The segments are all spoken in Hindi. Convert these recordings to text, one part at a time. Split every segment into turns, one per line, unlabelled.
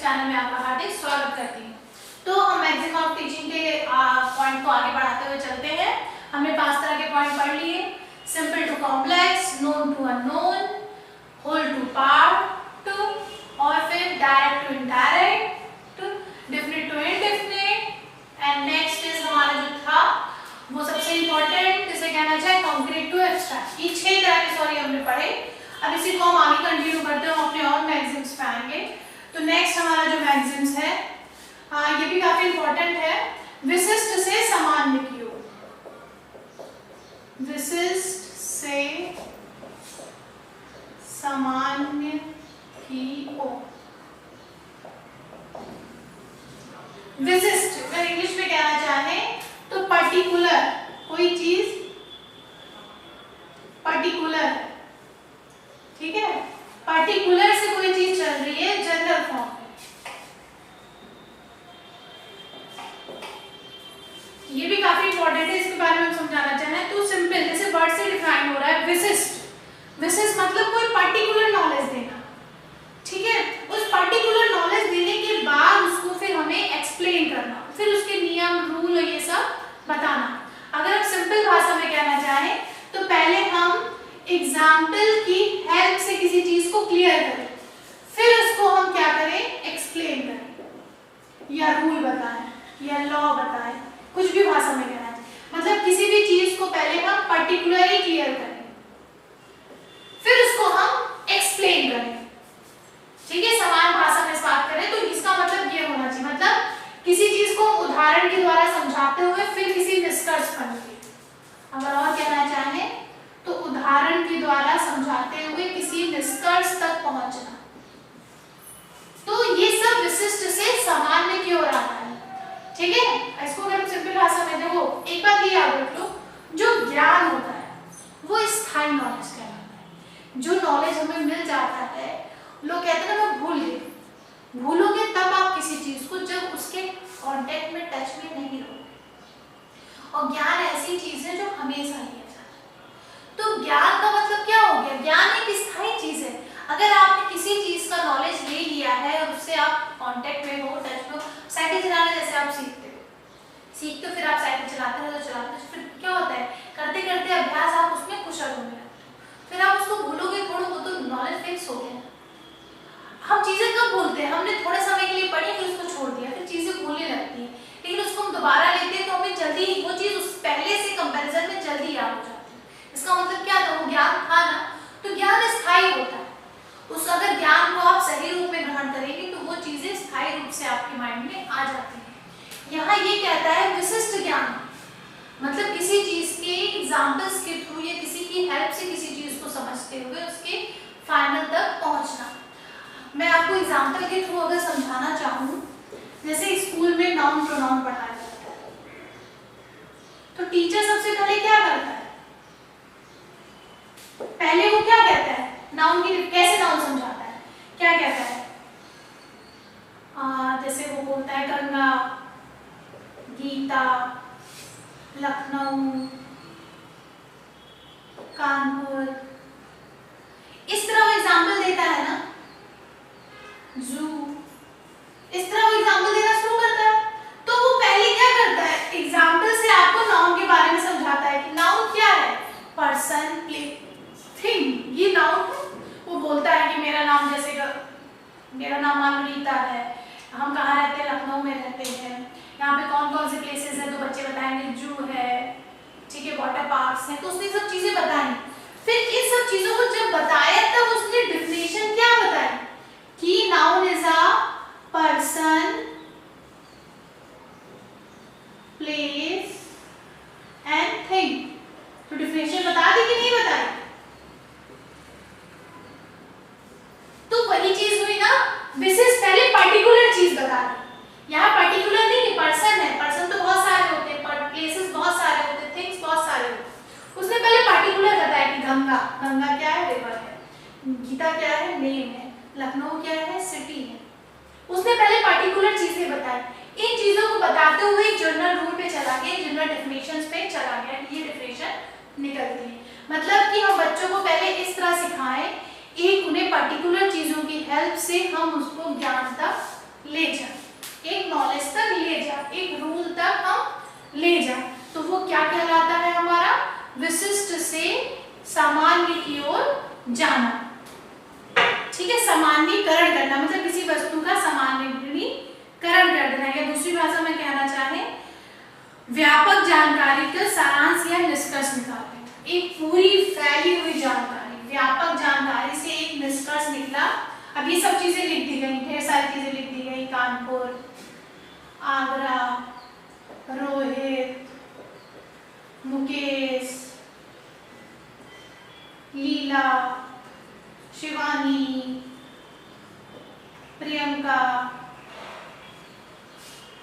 चैनल में आपका हार्दिक स्वागत करती हूँ। तो हम मैक्सिमम ऑफ टीचिंग के पॉइंट को आगे बढ़ाते हुए चलते हैं। हमने 5 तरह के पॉइंट पढ़ लिए, simple to complex, known to unknown, whole to part to, और फिर direct to indirect to, definite to indefinite, and next is हमारा जो था वो सबसे इम्पोर्टेंट जिसे कहना चाहिए कॉन्क्रीट टू एब्स्ट्रैक्ट। ये 6 तरह के सॉरी हमने पढ़े। अब इसी को हम आगे कंटिन्यू करते हैं, हम अपने और मैगजीम्स पे आएंगे। तो नेक्स्ट हमारा जो मैगजीम्स है ये भी काफी इम्पोर्टेंट है। विशिष्ट से सामान्य की ओर, विशिष्ट से सामान्य की ओर। विशिष्ट अगर इंग्लिश में कहना चाहे तो पर्टिकुलर, कोई चीज पर्टिकुलर, ठीक है, पर्टिकुलर से कोई चीज चल रही है जनरल फॉर्म में। ये भी काफी इंपॉर्टेंट है, इसके बारे में हम समझाना चाहें तो सिंपल जैसे वर्ड से डिफाइन हो रहा है विशिष्ट। विशिष्ट मतलब कोई पर्टिकुलर नॉलेज देना, ठीक है। उस पर्टिकुलर नॉलेज देने के बाद उसको फिर हमें एक्सप्लेन करना, फिर उसके नियम रूल ये सब बताना। अगर आप सिंपल भाषा में कहना चाहें तो पहले हम एग्जाम्पल की हेल्प से किसी चीज को क्लियर करें, फिर उसको हम क्या करें, एक्सप्लेन करें या रूल बताएं या लॉ बताएं, कुछ भी भाषा में कहना है। मतलब किसी भी चीज को पहले हम पर्टिकुलरली क्लियर करें, फिर उसको हम एक्सप्लेन करें, ठीक है। समान भाषा में बात करें तो इसका मतलब ये होना चाहिए, मतलब किसी चीज को उदाहरण के द्वारा समझाते हुए फिर किसी निष्कर्ष पर निकले। अगर और कहना चाहें तो उदाहरण के द्वारा समझाते हुए किसी निष्कर्ष तक पहुंचना। तो ये सब विशिष्ट से सामान्य की ओर आता है, ठीक है। इसको अगर सिंपल भाषा में देखो, एक बात ये याद रख लो, जो ज्ञान होता है वो स्थायी नॉलेज कहलाता है। जो नॉलेज हमें मिल जाता है, लोग कहते हैं ना मैं भूल गई, भूलोगे तब आप किसी चीज को जब उसके कांटेक्ट में टच में नहीं रहोगे। और ज्ञान ऐसी चीज है जो हमेशा लिया जाता है। तो ज्ञान का मतलब क्या हो गया, ज्ञान एक स्थायी चीज है। अगर आपने किसी चीज का नॉलेज ले लिया है और उससे आप कांटेक्ट में हो, टच में हो, साइकिल चलाना जैसे आप सीखते हो फिर आप साइकिल चलाते हो, फिर क्या होता है, करते करते अभ्यास आप उसमें कुशल होने लगते हो, फिर आप उसको भूलोगे थोड़ा, वो तो नॉलेज फिक्स हो गया। हम चीजें कब भूलते हैं, हमने थोड़े समय के लिए पढ़ी फिर उसको छोड़ दिया, फिर चीजें भूलने लगती है, लेकिन उसको हम दोबारा लेते हैं तो हमें जल्दी वो चीज उस पहले से कंपैरिजन में जल्दी याद हो जाती है। इसका मतलब क्या था, वो ज्ञान था ना, तो ज्ञान स्थायी होता है। उस अगर ज्ञान को आप सही रूप में ग्रहण करेंगे तो वो चीजें स्थायी रूप से आपके माइंड में आ जाती है। यहाँ ये कहता है विशिष्ट ज्ञान मतलब किसी चीज के एग्जाम्पल्स के थ्रू या किसी की हेल्प से किसी चीज को समझते हुए उसके फाइनल तक पहुंचना। मैं आपको एग्जाम्पल के थ्रू अगर समझाना चाहूँ, जैसे स्कूल में नाउन प्रोनाउन पढ़ाया जाता है, तो टीचर सबसे पहले क्या करता है, पहले वो क्या कहता है, नाउन की कैसे नाउन समझाता है, क्या कहता है, जैसे वो बोलता है गंगा, गीता, लखनऊ, कानपुर, इस तरह वो एग्जाम्पल देता है ना, जू, इस तरह वो एग्जाम्पल देना शुरू करता है। तो वो पहले क्या करता है, एग्जाम्पल से आपको नाउन के बारे में समझाता है कि नाउन क्या है, पर्सन, प्लेस, थिंग, ये नाउन है। वो बोलता है कि मेरा नाम जैसे मेरा नाम रीता है, हम कहाँ रहते हैं, लखनऊ में रहते हैं, यहाँ पे कौन कौन से प्लेसेस हैं, तो बच्चे बताएंगे जू है, ठीक है, वाटर पार्क्स हैं, तो उसने सब चीजें बताई। फिर इन सब चीजों को जब बताया तब उसने डिफिनेशन क्या बताई कि noun is a person, place and thing. तो डिफिनेशन बता दी कि नहीं बताई, तो वही चीज हुई ना, विशेष पहले पर्टिकुलर चीज बता दी। यहाँ पर्टिकुलर नहीं, पर्सन है, पर्सन तो बहुत सारे होते हैं, प्लेसेस बहुत सारे होते हैं, थिंग्स बहुत सारे होते हैं। उसने पहले पर्टिकुलर बताया कि गंगा, गंगा क्या है, रिवर है, गीता क्या है, नेम है, लखनऊ क्या है, सिटी है। उसने पहले पर्टिकुलर चीजें बताई। इन चीजों को बताते हुए एक जनरल रूल पे चला गया, जनरल डेफिनेशंस पे चला गया, ये डेफिनेशन निकलती है। मतलब कि हम बच्चों को पहले इस तरह सिखाएं, एक उन्हें पर्टिकुलर चीजों की हेल्प से हम उसको ज्ञान तक ले जाए, एक नॉलेज तक ले जाए, एक रूल तक हम ले जाए, तो वो क्या कहलाता है हमारा? विशिष्ट से सामान्य की ओर जाना। ठीक है, सामान्यीकरण करना मतलब किसी वस्तु का सामान्यीकरण कर देना, या दूसरी भाषा में कहना चाहे व्यापक जानकारी का सारांश या निष्कर्ष निकालना। एक पूरी फैली हुई जानकारी, व्यापक जानकारी से एक निष्कर्ष निकला। अब ये सब चीजें लिख दी गई, ढेर सारी चीजें लिख दी गई, कानपुर, आगरा, रोहित, मुकेश, लीला, शिवानी, प्रियंका,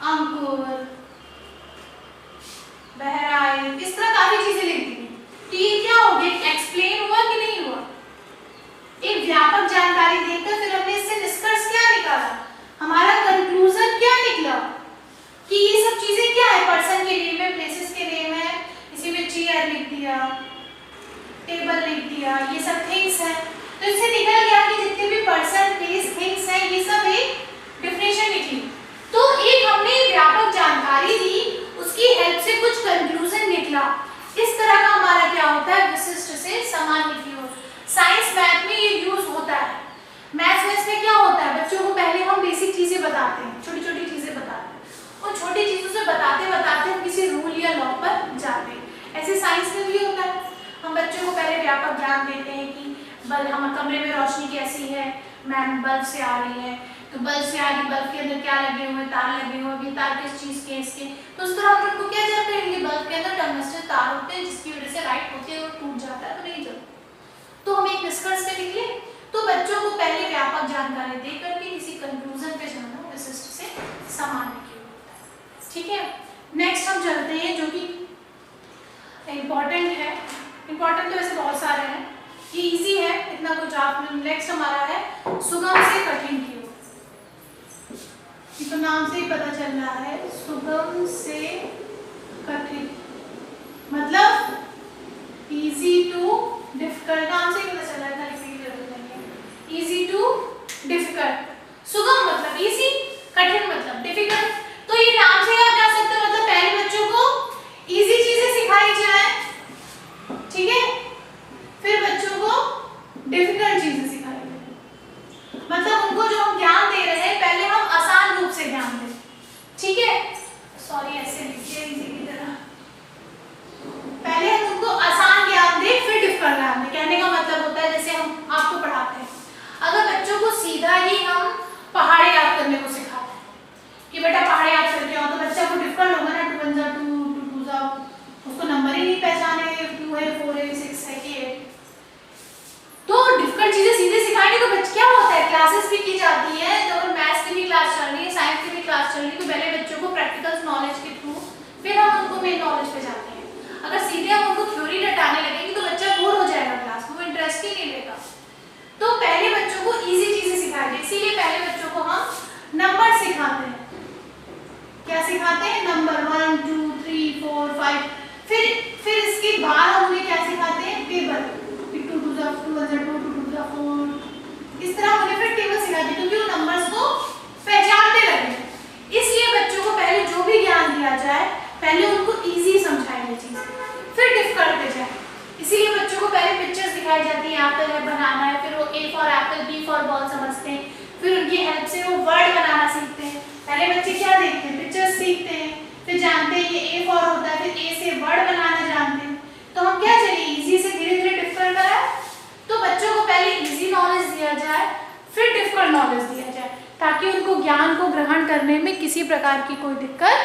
अंकुर, बहराइच, इस तरह काफी चीजें लिख दी गई। तो ये क्या हो गया? एक्सप्लेन हुआ कि नहीं हुआ? एक व्यापक जानकारी देकर फिर हमने इससे निष्कर्ष क्या निकाला, हमारा कंक्लूजन क्या निकला कि ये सब चीजें क्या है, पर्सन के नेम है, प्लेसेस के नेम है, इसी में चेयर लिख दिया, टेबल लिख दिया, ये सब थिंग्स है। तो इससे निकल गया कि जितने भी पर्सन, प्लेस, थिंग्स है, ये सब एक डेफिनेशन निकली। तो एक हमने व्यापक जानकारी दी, उसकी हेल्प से कुछ कंक्लूजन निकला। इस तरह का हमारा क्या होता है? विशिष्ट से सामान्य की ओर। साइंस मैथ में ये यूज होता है। मैथ्स में क्या होता है? बच्चों को पहले हम बेसिक चीजें बताते हैं, छोटी छोटी चीजें बताते हैं, और छोटी चीजों से बताते बताते हम किसी रूल या लॉ पर जाते हैं। ऐसे साइंस में भी होता है। हम बच्चों को पहले व्यापक ज्ञान देते हैं कि बल्ब, हम कमरे में रोशनी कैसी है, मैम बल्ब से आ रही है, तो बल्ब से आ रही, बल्ब के अंदर क्या लगे हुए, तार लगे हुए, अभी तार किस चीज के, इसके। तो उस तरह हम उनको क्या जानते हैं? बल्ब के अंदर टंगस्टन तार होते हैं, जिसकी वजह से लाइट होती है और टूट जाता है तो नहीं जलता। तो हम एक निष्कर्ष पे निकले। तो बच्चों को पहले व्यापक जानकारी दे करके किसी कंक्लूजन पे जाना विशिष्ट से सामान्य की ओर। ठीक है, नेक्स्ट हम चलते हैं जो कि इम्पोर्टेंट है। इम्पोर्टेंट तो वैसे बहुत सारे हैं, ये इजी है, इतना कुछ आप। नेक्स्ट हमारा है सुगम से कठिन की ओर। तो नाम से ही पता चल रहा है, सुगम से कठिन मतलब इजी टू डिफिकल्ट। नाम से ही पता चल रहा है, लिखने की जरूरत नहीं है। इजी टू डिफिकल्ट, सुगम मतलब इजी, कठिन मतलब डिफिकल्ट। तो ये नाम से आप जा सकते हो, मतलब पहले बच्चों को इजी चीजें सिखाई जाए, ठीक है, फिर बच्चों को डिफिकल्ट चीजें सिखाई जाए। मतलब उनको जो हम ज्ञान दे रहे हैं पहले हम आसान रूप से ज्ञान दें, ठीक है। सॉरी, ऐसे लिखिए इजी की तरह। पहले हम उनको आसान ज्ञान दें, फिर डिफिकल्ट ज्ञान दें। कहने का मतलब होता है जैसे हम आपको पढ़ाते हैं, अगर बच्चों को सीधा ही हम पहाड़े याद करने को सिखाते हैं कि बेटा पहाड़े याद करके आओ, तो बच्चा को डिफिकल्ट होगा ना। 2 1 जा 2, 2 2 जा, उसको नंबर ही नहीं पहचाने, 2 है, 4 है, 6 है कि 8। तो डिफिकल्ट चीजें सीधे सिखाएंगे तो बच्चे क्या होता है, क्लासेस भी की जाती है, तो मैथ्स की भी क्लास चल रही है, साइंस की भी क्लास चल रही है, तो पहले बच्चों को प्रैक्टिकल नॉलेज के थ्रू फिर हम उनको मेन नॉलेज पे जाते हैं। अगर सीधे हम उनको थ्योरी रटाने लगेंगे तो बच्चा बोर हो जाएगा क्लास में, वो इंटरेस्ट ही नहीं लेगा। तो पहले बच्चों को इजी चीजें सिखाई जाए, इसीलिए पहले बच्चों को हम नंबर सिखाते हैं। क्या सिखाते हैं? नंबर 1 2 3 4 5। फिर इसके बाद हम उन्हें क्या सिखाते हैं? टेबल, 2 2 जा 2 1 जा 2 2 2 जा 4। इस तरह उन्हें फिर टेबल सिखाते हैं, क्योंकि वो नंबर्स को पहचानने लगे। इसलिए बच्चों को पहले जो भी ज्ञान दिया जाए पहले उनको इजी समझाएं ये चीज, फिर डिफिकल्ट पे जाए। इसीलिए बच्चों को पहले पिक्चर्स दिखाई जाती है, एप्पल है, बनाना है, फिर वो A for apple, B for ball समझते हैं, फिर उनकी हेल्प से वो वर्ड बनाना सीखते हैं। पहले बच्चे क्या देखते हैं? पिक्चर्स सीखते हैं, फिर जानते हैं ये ए फॉर होता है, फिर ए से वर्ड बनाना जानते हैं। तो हम क्या चलिए इजी से धीरे धीरे डिफिकल्ट कराएं। तो बच्चों को पहले इजी नॉलेज दिया जाए, फिर डिफिकल्ट नॉलेज दिया जाए, ताकि उनको ज्ञान को ग्रहण करने में किसी प्रकार की कोई दिक्कत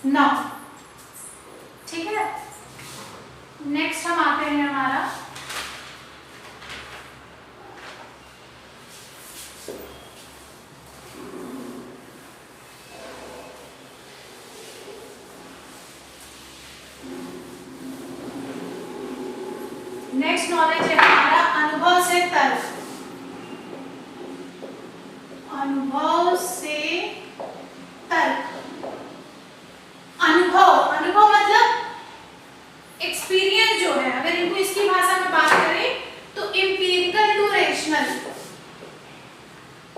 ना हो। ठीक है, नेक्स्ट हम आते हैं हमारा नेक्स्ट नॉलेज है हमारा अनुभव से तर्क। अनुभव से तर्क, अनुभव मतलब एक्सपीरियंस जो है, अगर इनको इसकी भाषा में बात करें तो empirical to rational,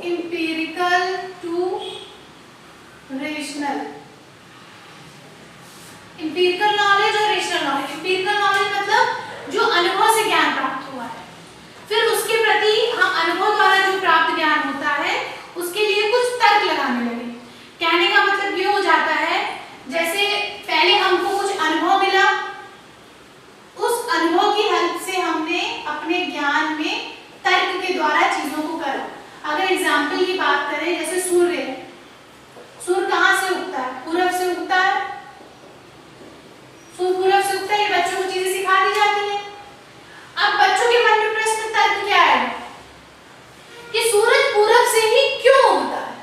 empirical to के द्वारा चीजों को करा। अगर एग्जाम्पल की बात करें, जैसे सूर्य है, सूर्य कहाँ से उगता है? पूरब से उगता है। सूर्य पूरब से उगता है, ये बच्चों को चीजें सिखा दी जाती है। अब बच्चों के मन में प्रश्न तर्क क्या है कि सूरज पूरब से ही क्यों उगता है?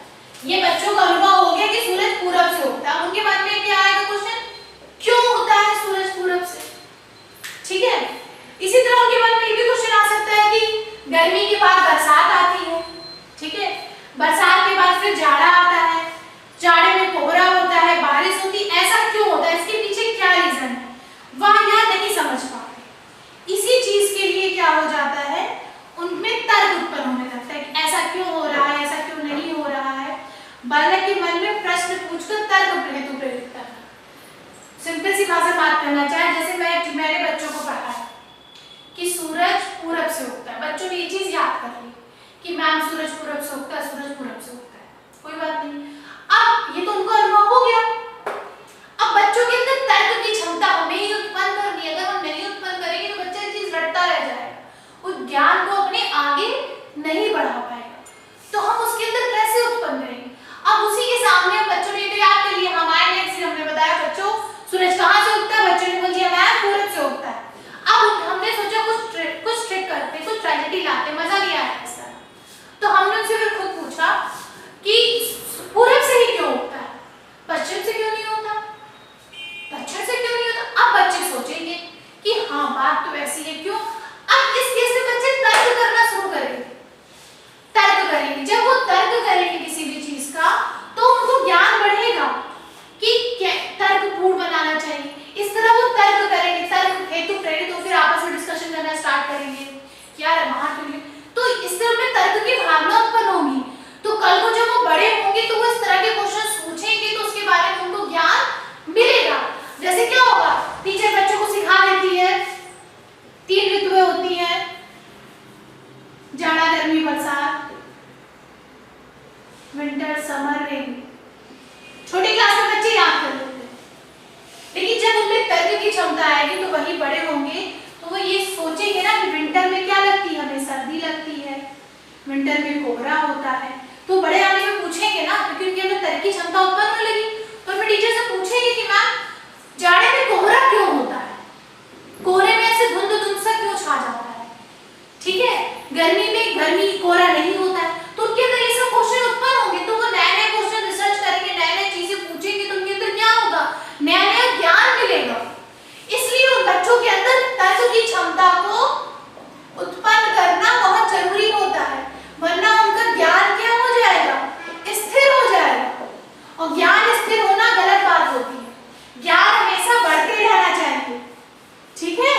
ये बच्चों का अनुभव हो गया कि सूरज पूरब से उगता है। उनके मन में क्या आएगा क्वेश्चन, क्यों उगता है सूरज पूरब से? ठीक है। इसी तरह उनके मन में ये भी क्वेश्चन आ सकता है कि गर्मी के बाद बरसात आती है, ठीक है, बरसात के बाद फिर जाड़ा आता है, जाड़े में कोहरा होता है, बारिश होती है, ऐसा क्यों होता है? इसके पीछे क्या रीजन है? वह यहाँ नहीं समझ पा रहे। इसी चीज के लिए क्या हो जाता है, उनमें तर्क उत्पन्न होने लगता है कि ऐसा क्यों हो रहा है, ऐसा क्यों नहीं हो रहा है। बालक के मन में प्रश्न पूछकर तर्क हेतु प्रेरित करना। सिंपल सी भाषा बात करना चाहे, जैसे मैंने बच्चों को पढ़ाया कि सूरज पूरब से उगता है, बच्चों ने ये चीज याद कर ली कि मैम सूरज पूरब से उगता है, सूरज पूरब से उगता है, कोई बात नहीं। अब ये तो उनको अनुभव हो गया। अब बच्चों के अंदर तर्क की क्षमता हमें ही उत्पन्न करनी है। अगर हम नहीं उत्पन्न करेंगे तो बच्चा ये चीज रटता रह जाएगा, उस ज्ञान को अपने आगे नहीं बढ़ा पाएगा। तो हम उसके अंदर कैसे उत्पन्न करेंगे? अब उसी के सामने बच्चों ने तो याद कर लिया, हमारे नेक्स्ट हमने बताया बच्चों सूरज कहाँ से उगता है, बच्चों ने बोल दिया मैम पूरब से उगता है। अब हमने सोचा कुछ ट्रिक करते, कुछ ट्रेजेडी लाते, मजा नहीं आया इस तरह। तो हमने उनसे फिर खुद पूछा कि पूरब से ही क्यों उगता है, पश्चिम से क्यों नहीं होता, दक्षिण से क्यों नहीं होता? अब बच्चे सोचेंगे कि हाँ बात तो ऐसी है, क्यों? अब इस केस में बच्चे तर्क करना शुरू करेंगे, तर्क करेंगे। जब वो तर्क करेंगे किसी भी चीज का तो उनको ज्ञान बढ़ेगा कि तर्कपूर्ण बनाना चाहिए। इस तरह वो तर्क करेंगे, तर्क हेतु प्रेरित तो फिर आपस में डिस्कशन करना स्टार्ट करेंगे, यार वहां क्यों? तो इस तरह में तर्क की भावना उत्पन्न होगी। तो कल को जब वो बड़े होंगे तो वो इस तरह के क्वेश्चन पूछेंगे तो उसके बारे में उनको ज्ञान मिलेगा। जैसे क्या होगा, टीचर बच्चों को सिखा देती है 3 ऋतुएं होती हैं, जाड़ा गर्मी बरसात, विंटर समर रेन। छोटे क्लास में बच्चे याद कर लेते हैं, लेकिन जब उनमें तर्क की क्षमता आएगी तो वही बड़े होंगे तो वो ये सोचेंगे ना कि विंटर में क्या लगती है, हमें सर्दी लगती है, विंटर में कोहरा होता है। तो बड़े आने में पूछेंगे ना, क्योंकि उनके अंदर तर्क की क्षमता उत्पन्न होने लगी। तो मैं टीचर से पूछेंगे कि मैम जाड़े में कोहरा क्यों होता है, कोहरे में ऐसे धुंध धुंध सा क्यों छा जाता है, ठीक है, गर्मी में गर्मी कोहरा नहीं होता है। तो उनके अंदर ये सब क्वेश्चन उत्पन्न होंगे, तो वो नए नए क्वेश्चन रिसर्च करेंगे, नए नए चीजें पूछेंगे, तो उनके अंदर क्या होगा, नया नया ज्ञान मिलेगा। इसलिए उन बच्चों के अंदर तर्क की क्षमता को उत्पन्न करना बहुत जरूरी होता है, वरना उनका ज्ञान क्या हो जाएगा, स्थिर हो जाएगा। और ज्ञान स्थिर होना गलत बात होती है, ज्ञान हमेशा बढ़ते रहना चाहिए, ठीक है,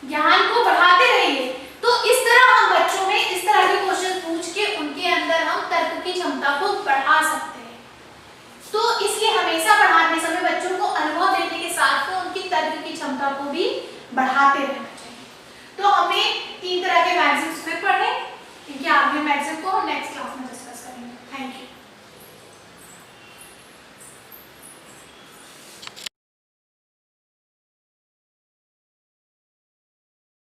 ज्ञान को बढ़ाते रहिए। तो इस तरह हम बच्चों में इस तरह के क्वेश्चन पूछ के उनके अंदर हम तर्क की क्षमता को बढ़ा सकते हैं। तो इसलिए हमेशा पढ़ाते समय बच्चों को अनुभव देने के साथ में उनकी तर्क की क्षमता को भी बढ़ाते रहना।